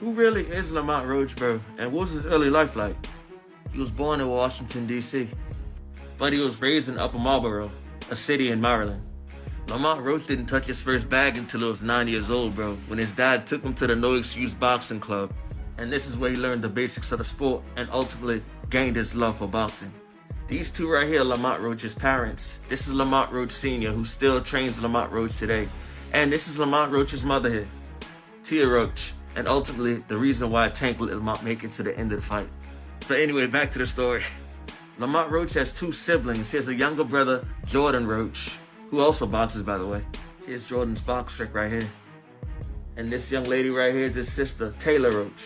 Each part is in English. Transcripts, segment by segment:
Who really is Lamont Roach, bro? And what was his early life like? He was born in Washington, D.C., but he was raised in Upper Marlboro, a city in Maryland. Lamont Roach didn't touch his first bag until he was 9 years old, bro, when his dad took him to the No Excuse Boxing Club. And this is where he learned the basics of the sport and ultimately gained his love for boxing. These two right here are Lamont Roach's parents. This is Lamont Roach Sr., who still trains Lamont Roach today. And this is Lamont Roach's mother here, Tia Roach. And ultimately, the reason why Tank let Lamont make it to the end of the fight. But anyway, back to the story. Lamont Roach has two siblings. He has a younger brother, Jordan Roach, who also boxes, by the way. Here's Jordan's box trick right here. And this young lady right here is his sister, Taylor Roach.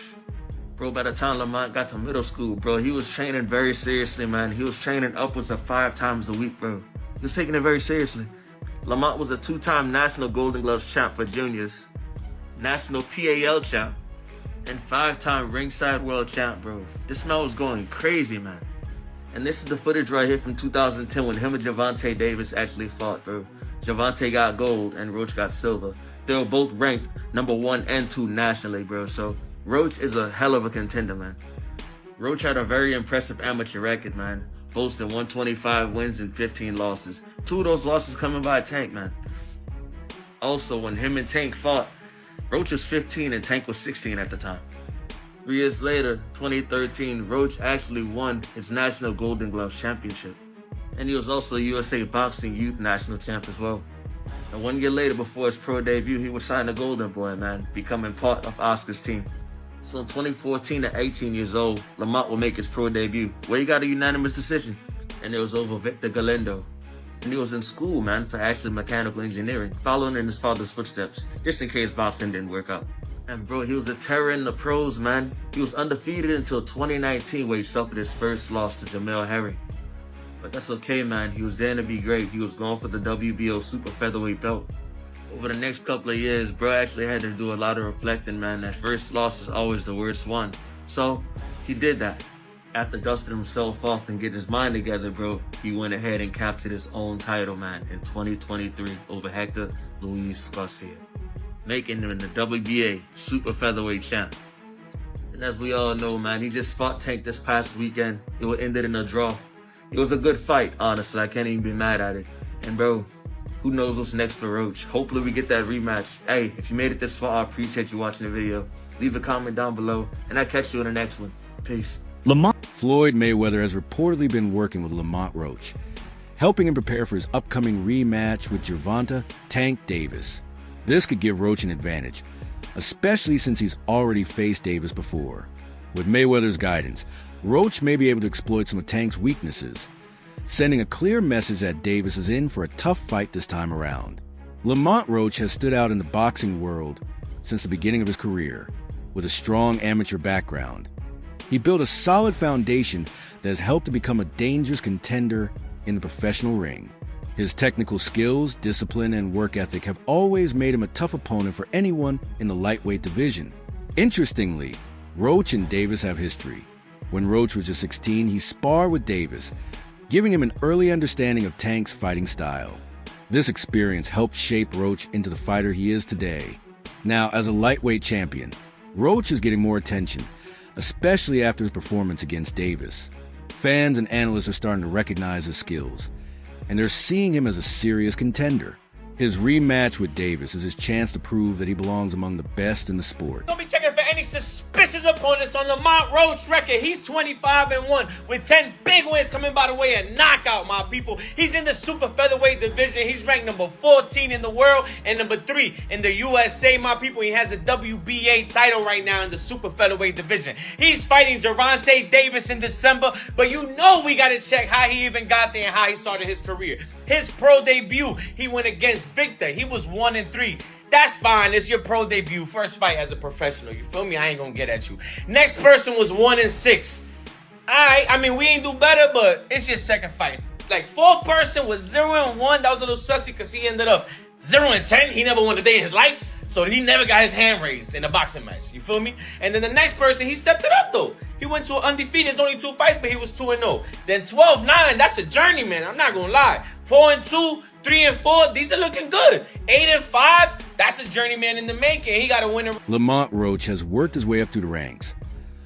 Bro, by the time Lamont got to middle school, bro, he was training very seriously, man. He was training upwards of 5 times a week, bro. He was taking it very seriously. Lamont was a 2-time National Golden Gloves champ for juniors, National PAL champ, and 5-time ringside world champ, bro. This man was going crazy, man. And this is the footage right here from 2010 when him and Gervonta Davis actually fought, bro. Gervonta got gold and Roach got silver. They were both ranked number 1 and 2 nationally, bro. So Roach is a hell of a contender, man. Roach had a very impressive amateur record, man, boasting 125 wins and 15 losses. 2 of those losses coming by Tank, man. Also, when him and Tank fought, Roach was 15 and Tank was 16 at the time. 3 years later, 2013, Roach actually won his National Golden Gloves Championship. And he was also USA Boxing Youth National Champ as well. And 1 year later, before his pro debut, he was signed to Golden Boy, man, becoming part of Oscar's team. So in 2014 at 18 years old, Lamont will make his pro debut, where he got a unanimous decision. And it was over Victor Galindo. And he was in school, man, for actually mechanical engineering, following in his father's footsteps, just in case boxing didn't work out. And bro, he was a terror in the pros, man. He was undefeated until 2019, where he suffered his first loss to Jamel Herring. But that's okay, man. He was there to be great. He was going for the WBO super featherweight belt. Over the next couple of years, bro actually had to do a lot of reflecting, man. That first loss is always the worst one. So he did that. After dusting himself off and getting his mind together, bro, he went ahead and captured his own title, man, in 2023 over Hector Luis Garcia, making him the WBA super featherweight champ. And as we all know, man, he just fought Tank this past weekend. It would end in a draw. It was a good fight, honestly. I can't even be mad at it. And bro, who knows what's next for Roach? Hopefully we get that rematch. Hey, if you made it this far, I appreciate you watching the video. Leave a comment down below, and I'll catch you in the next one. Peace. Floyd Mayweather has reportedly been working with Lamont Roach, helping him prepare for his upcoming rematch with Gervonta Tank Davis. This could give Roach an advantage, especially since he's already faced Davis before. With Mayweather's guidance, Roach may be able to exploit some of Tank's weaknesses, sending a clear message that Davis is in for a tough fight this time around. Lamont Roach has stood out in the boxing world since the beginning of his career, with a strong amateur background. He built a solid foundation that has helped to become a dangerous contender in the professional ring. His technical skills, discipline, and work ethic have always made him a tough opponent for anyone in the lightweight division. Interestingly, Roach and Davis have history. When Roach was just 16, he sparred with Davis, giving him an early understanding of Tank's fighting style. This experience helped shape Roach into the fighter he is today. Now, as a lightweight champion, Roach is getting more attention, especially after his performance against Davis. Fans and analysts are starting to recognize his skills, and they're seeing him as a serious contender. His rematch with Davis is his chance to prove that he belongs among the best in the sport. Don't be checking for any suspicious opponents on Lamont Roach record. He's 25-1 with 10 big wins coming by the way of knockout, my people. He's in the super featherweight division. He's ranked number 14 in the world and number 3 in the USA, my people. He has a WBA title right now in the super featherweight division. He's fighting Gervonta Davis in December, but you know we got to check how he even got there and how he started his career. His pro debut, he went against Victor. He was 1-3. That's fine. It's your pro debut. First fight as a professional. You feel me? I ain't gonna get at you. Next person was 1-6. Alright, I mean, we ain't do better, but it's your second fight. Like, fourth person was 0-1. That was a little sussy because he ended up 0-10. He never won a day in his life. So he never got his hand raised in a boxing match. You feel me? And then the next person, he stepped it up though. He went to undefeated. It's only 2 fights, but he was 2-0. Then 12-9, that's a journeyman. I'm not gonna lie. 4-2, 3-4, these are looking good. 8-5, that's a journeyman in the making. He got to win a... Lamont Roach has worked his way up through the ranks,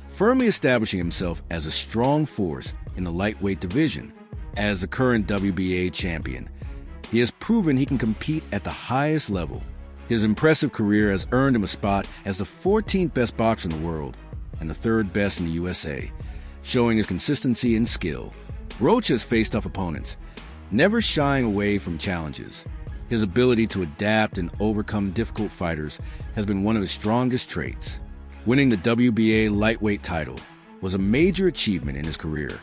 firmly establishing himself as a strong force in the lightweight division. As the current WBA champion, he has proven he can compete at the highest level. His impressive career has earned him a spot as the 14th best boxer in the world and the 3rd best in the USA, showing his consistency and skill. Roach has faced tough opponents, never shying away from challenges. His ability to adapt and overcome difficult fighters has been one of his strongest traits. Winning the WBA lightweight title was a major achievement in his career,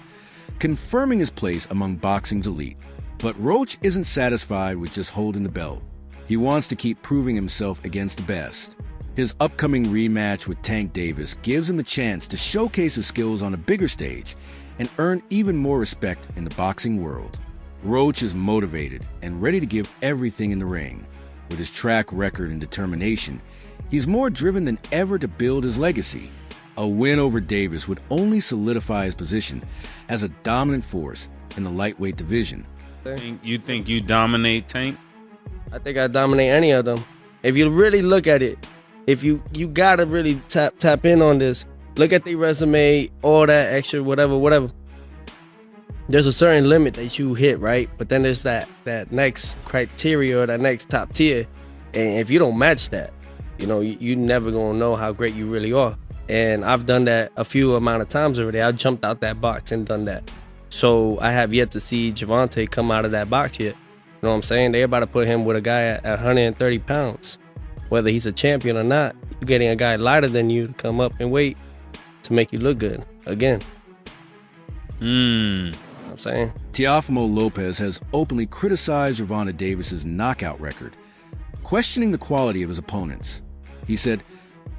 confirming his place among boxing's elite. But Roach isn't satisfied with just holding the belt. He wants to keep proving himself against the best. His upcoming rematch with Tank Davis gives him the chance to showcase his skills on a bigger stage and earn even more respect in the boxing world. Roach is motivated and ready to give everything in the ring. With his track record and determination, he's more driven than ever to build his legacy. A win over Davis would only solidify his position as a dominant force in the lightweight division. You think you dominate Tank? I think I dominate any of them. If you really look at it, if you gotta really tap in on this, look at the resume, all that extra, whatever. There's a certain limit that you hit, right? But then there's that next criteria or that next top tier. And if you don't match that, you never gonna know how great you really are. And I've done that a few amount of times already. I jumped out that box and done that. So I have yet to see Gervonta come out of that box yet. You know what I'm saying? They're about to put him with a guy at 130 pounds. Whether he's a champion or not, you're getting a guy lighter than you to come up and weight to make you look good again. You know what I'm saying? Teofimo Lopez has openly criticized Gervonta Davis's knockout record, questioning the quality of his opponents. He said,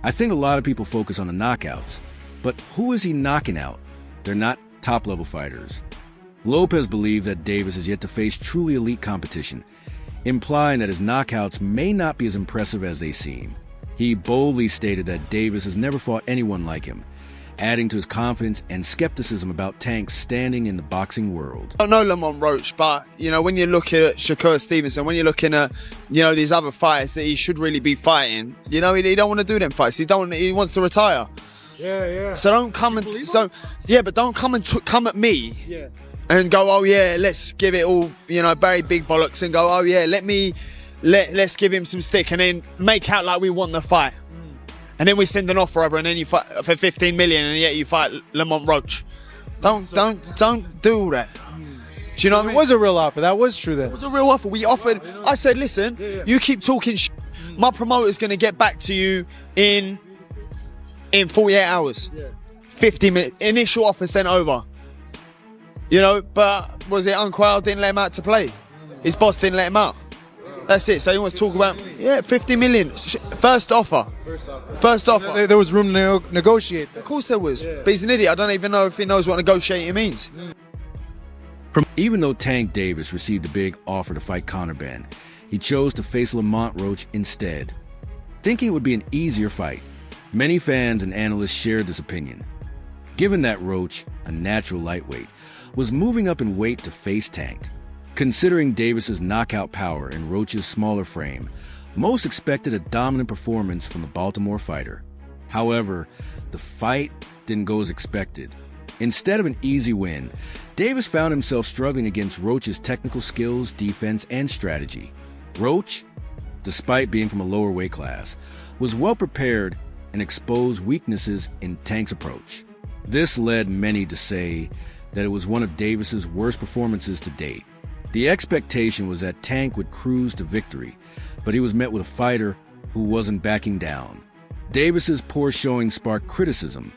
"I think a lot of people focus on the knockouts, but who is he knocking out? They're not top-level fighters." Lopez believed that Davis is yet to face truly elite competition, implying that his knockouts may not be as impressive as they seem. He boldly stated that Davis has never fought anyone like him, adding to his confidence and skepticism about Tank's standing in the boxing world. I don't know Lamont Roach, but when you look at Shakur Stevenson, when you're looking at these other fights that he should really be fighting, he don't want to do them fights. He wants to retire. Yeah. So don't come and but don't come and come at me. Yeah. And go, oh yeah, let's give it all, very big bollocks, and go, oh yeah, let's give him some stick, and then make out like we want the fight, and then we send an offer over, and then you fight for 15 million, and yet you fight Lamont Roach. Don't do all that. Do you know what I mean? It was a real offer. That was true then. It was a real offer. We offered. I said, listen, you keep talking shit. My promoter's gonna get back to you in 48 hours. 50 minutes. Initial offer sent over. But was it Uncle didn't let him out to play? His boss didn't let him out. That's it. So he wants to talk about 50 million. First offer. There was room to negotiate. Of course there was. But he's an idiot. I don't even know if he knows what negotiating means. Even though Tank Davis received a big offer to fight Conor Benn, he chose to face Lamont Roach instead, thinking it would be an easier fight. Many fans and analysts shared this opinion. Given that Roach, a natural lightweight, was moving up in weight to face Tank. Considering Davis's knockout power and Roach's smaller frame, most expected a dominant performance from the Baltimore fighter. However, the fight didn't go as expected. Instead of an easy win, Davis found himself struggling against Roach's technical skills, defense, and strategy. Roach, despite being from a lower weight class, was well prepared and exposed weaknesses in Tank's approach. This led many to say that it was one of Davis's worst performances to date. The expectation was that Tank would cruise to victory, but he was met with a fighter who wasn't backing down. Davis's poor showing sparked criticism,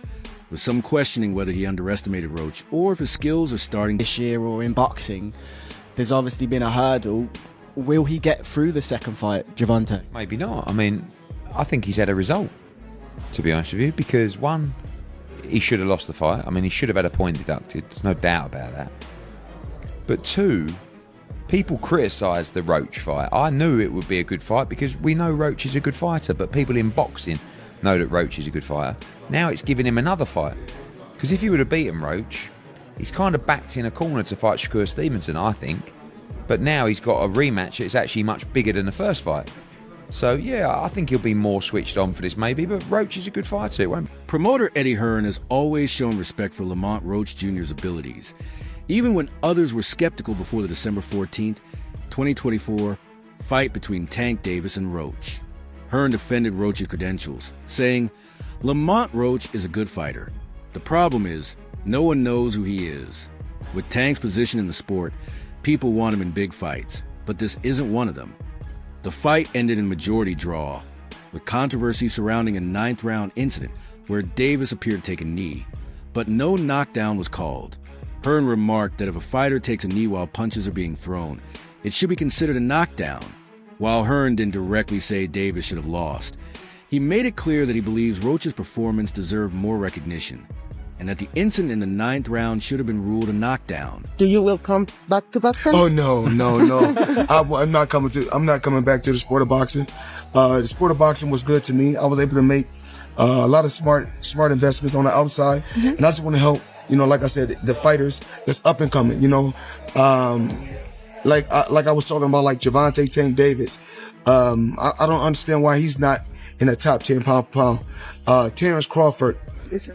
with some questioning whether he underestimated Roach or if his skills are starting this year or in boxing. There's obviously been a hurdle. Will he get through the second fight, Gervonta? Maybe not. I think he's had a result, to be honest with you, because one, he should have lost the fight. He should have had a point deducted. There's no doubt about that. But two, People criticise the Roach fight. I knew it would be a good fight because we know Roach is a good fighter, but people in boxing know that Roach is a good fighter. Now it's giving him another fight. Because if he would have beaten Roach, he's kind of backed in a corner to fight Shakur Stevenson, I think. But now he's got a rematch that's actually much bigger than the first fight. So, yeah, I think he'll be more switched on for this maybe, but Roach is a good fighter. It won't. Promoter Eddie Hearn has always shown respect for Lamont Roach Jr.'s abilities, even when others were skeptical before the December 14th, 2024 fight between Tank Davis and Roach. Hearn defended Roach's credentials, saying, "Lamont Roach is a good fighter. The problem is, no one knows who he is. With Tank's position in the sport, people want him in big fights, but this isn't one of them." The fight ended in majority draw, with controversy surrounding a 9th round incident where Davis appeared to take a knee, but no knockdown was called. Hearn remarked that if a fighter takes a knee while punches are being thrown, it should be considered a knockdown. While Hearn didn't directly say Davis should have lost, he made it clear that he believes Roach's performance deserved more recognition, and that the incident in the 9th round should have been ruled a knockdown. Do you will come back to boxing? Oh no. I'm not coming back to the sport of boxing. The sport of boxing was good to me. I was able to make a lot of smart investments on the outside, and I just want to help. Like I said, the fighters that's up and coming. Like I was talking about, like Gervonta, Tank Davis. I don't understand why he's not in the top 10 pound for pound. Terrence Crawford,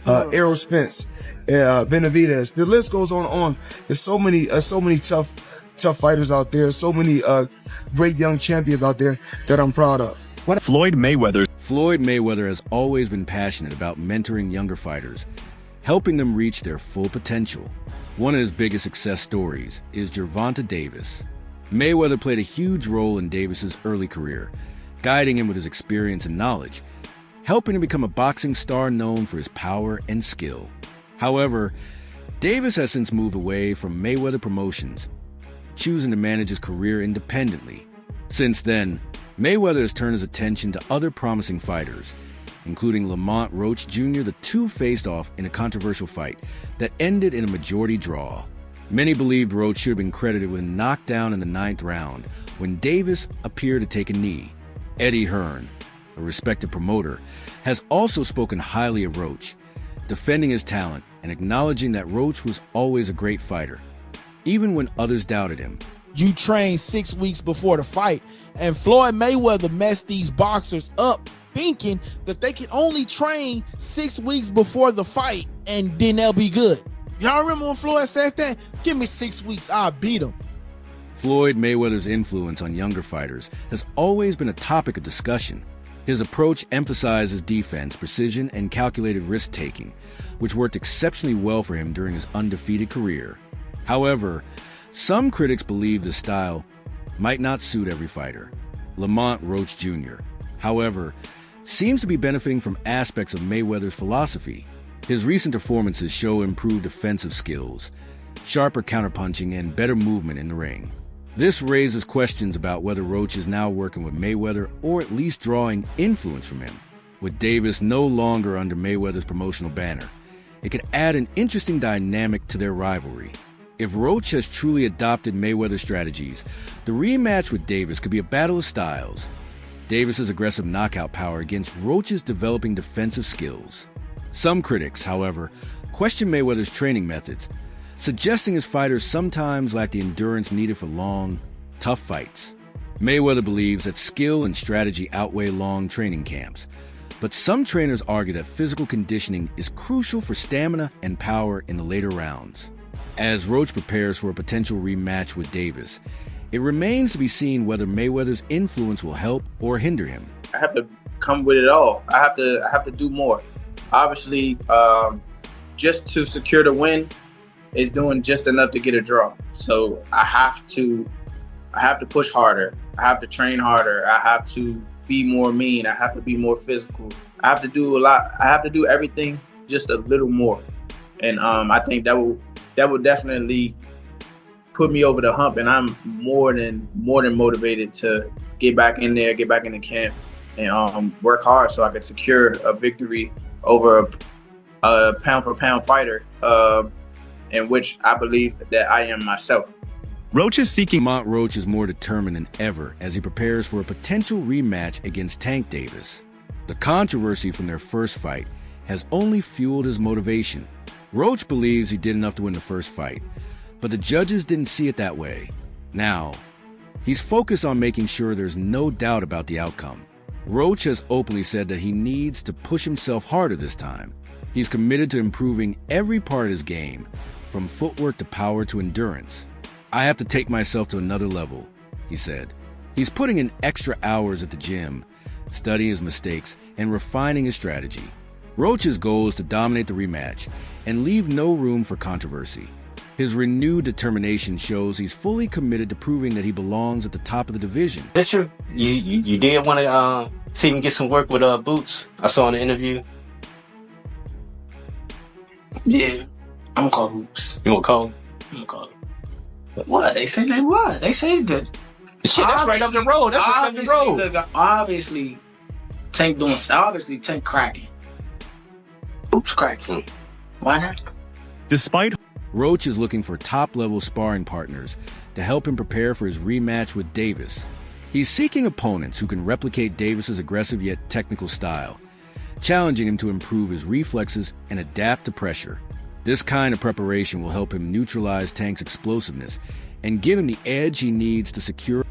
Errol Spence, Benavidez. The list goes on. There's so many tough fighters out there. So many great young champions out there that I'm proud of. Floyd Mayweather has always been passionate about mentoring younger fighters, helping them reach their full potential. One of his biggest success stories is Gervonta Davis. Mayweather played a huge role in Davis's early career, guiding him with his experience and knowledge, helping him become a boxing star known for his power and skill. However, Davis has since moved away from Mayweather Promotions, choosing to manage his career independently. Since then, Mayweather has turned his attention to other promising fighters, including Lamont Roach Jr. The two faced off in a controversial fight that ended in a majority draw. Many believed Roach should have been credited with a knockdown in the 9th round when Davis appeared to take a knee. Eddie Hearn, a respected promoter, has also spoken highly of Roach, defending his talent and acknowledging that Roach was always a great fighter, even when others doubted him. You train 6 weeks before the fight, and Floyd Mayweather messed these boxers up thinking that they could only train 6 weeks before the fight and then they'll be good. Y'all remember when Floyd said that? Give me 6 weeks, I'll beat him. Floyd Mayweather's influence on younger fighters has always been a topic of discussion. His approach emphasizes defense, precision, and calculated risk-taking, which worked exceptionally well for him during his undefeated career. However, some critics believe this style might not suit every fighter. Lamont Roach Jr., however, seems to be benefiting from aspects of Mayweather's philosophy. His recent performances show improved defensive skills, sharper counterpunching, and better movement in the ring. This raises questions about whether Roach is now working with Mayweather or at least drawing influence from him. With Davis no longer under Mayweather's promotional banner, it could add an interesting dynamic to their rivalry. If Roach has truly adopted Mayweather's strategies, the rematch with Davis could be a battle of styles. Davis's aggressive knockout power against Roach's developing defensive skills. Some critics, however, question Mayweather's training methods, suggesting his fighters sometimes lack the endurance needed for long, tough fights. Mayweather believes that skill and strategy outweigh long training camps, but some trainers argue that physical conditioning is crucial for stamina and power in the later rounds. As Roach prepares for a potential rematch with Davis, it remains to be seen whether Mayweather's influence will help or hinder him. I have to come with it all. I have to do more. Obviously, just to secure the win is doing just enough to get a draw. So I have to push harder. I have to train harder. I have to be more mean. I have to be more physical. I have to do a lot. I have to do everything just a little more. And I think that will definitely put me over the hump, and I'm more than motivated to get back in there, get back in the camp, and work hard so I can secure a victory over a pound for pound fighter, in which I believe that I am myself. Roach is seeking. Lamont Roach is more determined than ever as he prepares for a potential rematch against Tank Davis. The controversy from their first fight has only fueled his motivation. Roach believes he did enough to win the first fight, but the judges didn't see it that way. Now, he's focused on making sure there's no doubt about the outcome. Roach has openly said that he needs to push himself harder this time. He's committed to improving every part of his game, from footwork to power to endurance. I have to take myself to another level, he said. He's putting in extra hours at the gym, studying his mistakes and refining his strategy. Roach's goal is to dominate the rematch and leave no room for controversy. His renewed determination shows he's fully committed to proving that he belongs at the top of the division. Is that true? You did want to see him get some work with Boots? I saw in the interview. Yeah, I'm gonna call Hoops. You gonna call him? I'm gonna call him. What? They say they what? They say that. Shit, that's right up the road. That's right up the road. Look, obviously, Tank doing. Obviously, Tank cracking. Hoops cracking. Why not? Despite Roach is looking for top-level sparring partners to help him prepare for his rematch with Davis. He's seeking opponents who can replicate Davis's aggressive yet technical style, challenging him to improve his reflexes and adapt to pressure. This kind of preparation will help him neutralize Tank's explosiveness and give him the edge he needs to secure.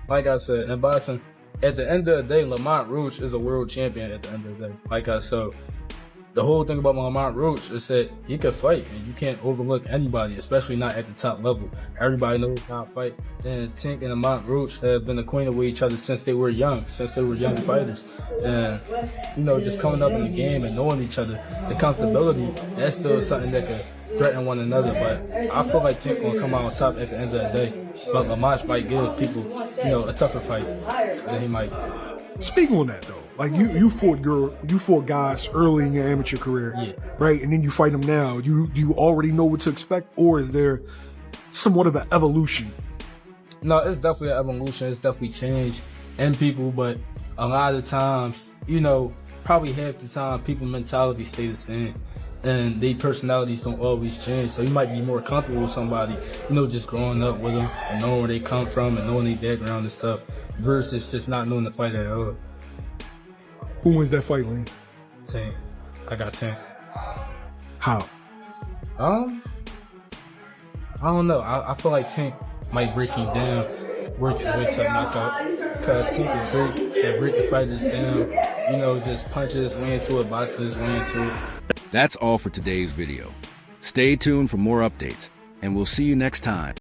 Like I said, in boxing, at the end of the day, Lamont Roach is a world champion at the end of the day. Like I said, the whole thing about Lamont Roach is that he could fight, and you can't overlook anybody, especially not at the top level. Everybody knows how to fight. And Tank and Lamont Roach have been acquainted with each other since they were young fighters. And, you know, just coming up in the game and knowing each other, the comfortability, that's still something that could threaten one another. But I feel like Tank gonna come out on top at the end of the day. But Lamont might give people, you know, a tougher fight than he might. Speaking on that though, like you fought guys early in your amateur career, right? And then you fight them now. Do you already know what to expect, or is there somewhat of an evolution? No, it's definitely an evolution. It's definitely change in people, but a lot of times, you know, probably half the time, people's mentality stay the same, and their personalities don't always change. So you might be more comfortable with somebody, you know, just growing up with them and knowing where they come from and knowing their background and stuff, versus just not knowing the fight at all. Who wins that fight, Lane? Tank. I got Tank. How? I don't know. I feel like Tank might break him down, work his way to a knockout. Because Tank is great at breaking fighters down. You know, just punches his way into it, boxes his way into it. That's all for today's video. Stay tuned for more updates, and we'll see you next time.